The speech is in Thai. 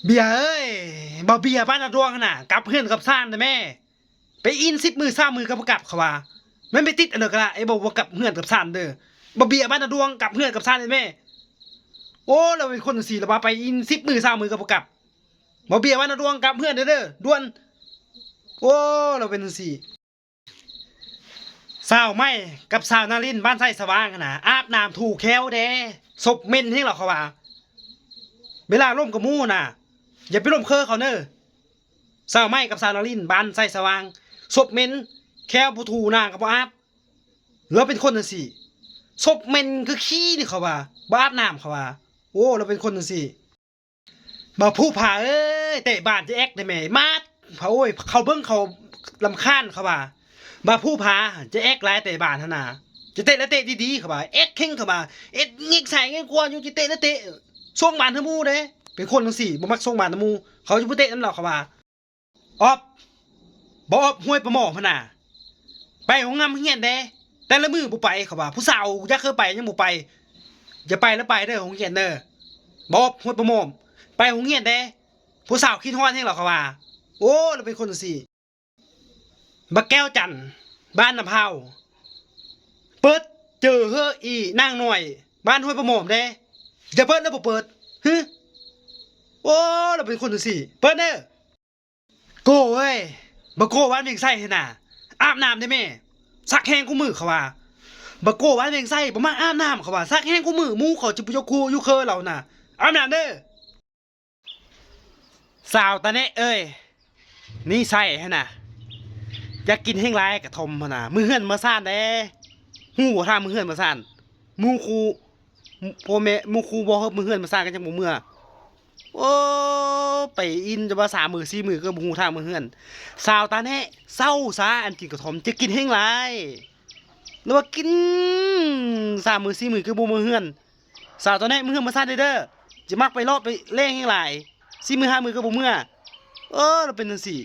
เบียร์เอ้ยบ่เบียร์บ้านนาดวงน่ะกลับเพื่อนกับซ่านนะแม่ไปอิน10 มือ20 มือกับกลับเขาว่าไม่ไปติดอันเด้อกะละไอ้บอกว่ากับเพื่อนกับซ่านเด้อบ่เบียร์บ้านนาดวงกับเพื่อนกับซ่านเลยแม่โอ้เราเป็นคนสี่ละว่าไปอิน10 มือ20 มือกับกลับบ่เบียร์บ้านนาดวงกับเพื่อนเด้อด่วนโอ้เราเป็นสี่สาวไม่กับสาวนารินบ้านไส้สว่างน่ะอาบน้ำถูกแควเด้ศพเม่นให้เราเขาว่าเวลาร่มกับมู่น่ะอย่าไปร่มเคอเขาเน้อ สาวไม้กับสาวนารินบ้านไส้สว่างศพเมนแค่ผู้ถูนางกับบ่อาบเราเป็นคนจังซี่ศพเมนคือขี้นี่เขาว่าบ่อาบน้ำเขาว่าโอ้เราเป็นคนจังซี่บ่ผู้ผาเอ้ยเตะบ้านจะแอกได้แม่มาดเขาโอ้ยเขาเบิ่งเขาลำคาญเขาว่าบ่ผู้ผาจะแอกหลายเตะบ้านหั่นน่ะจะเตะแล้วเตะดีๆเขาว่าเอ็กเข่งเขาว่าเอ็ดงิกใส่งิกกลัวอยู่จะเตะแล้วเตะส่งบ้านทั้งหมู่เด้เป็นคนจังซี่บ่มักส่งบ้านทั้งหมู่เขาจะบ่เตะนำหรอกเขาว่าออฟ บอบห้วยประหมอพะน่ะไปของงามเฮียนเด้แต่ละมือบ่ไปเขาว่าผู้สาวอยากเคยไปยังบ่ไปอย่าไปแล้วไปเด้อของเฮียนเด้อบอบห้วยประหมอไปของเฮียนเด้ผู้สาวคิดฮอดแฮงหรอเขาว่าโอ้เราเป็นคนจังซี่บักแก้วจันทร์บ้านน้ำเฮาเปิดเจอเฮ้ออีนางหน่อยบ้านห้วยประหมอเด้อย่าเปิดแล้วบ่เปิดฮึโอ้เราเป็นคนจังซี่เปิดเด้อโก้เว้ย บะโก้วันเวียงไส้เถอะน่ะอาบน้ำได้แม่ซักแห้งกูมือเขาว่าบะโก้วันเวียงไส้บ่มาอาบน้ำเขาว่าซักแห้งกูมือหมู่เขาจะไปยกคูอยู่เคอเราน่ะอาบน้ำเด้อสาวตาเนะเอ้ยนี่ใส่ฮะน่ะอยากกินแห้งไรกระทมพะน่ะมือเฮือนมาซ่านเด้ฮู้บ่ท่ามือเฮือนมาซ่านหมู่ครูพ่อแม่หมู่ครูบ่เฮ็ดมือเฮือนมาซ่านกันจังบ่เมื่อโอ้ไปอินจะว่า3 มือ4 มือก็บ่ฮู้ทางมือเฮือนสาวตาแนะเศร้าซะอันกินกระทอมจะกินแห้งไรหรือว่ากิน3 มือ4 มือคือบ่มือเฮือนสาวตาแนะมือเฮือนมาซ่านเด้อจะมักไปรอบไปเล่งแห้งไร4 มือ5 มือก็บ่เมื่อเราเป็นจังซี่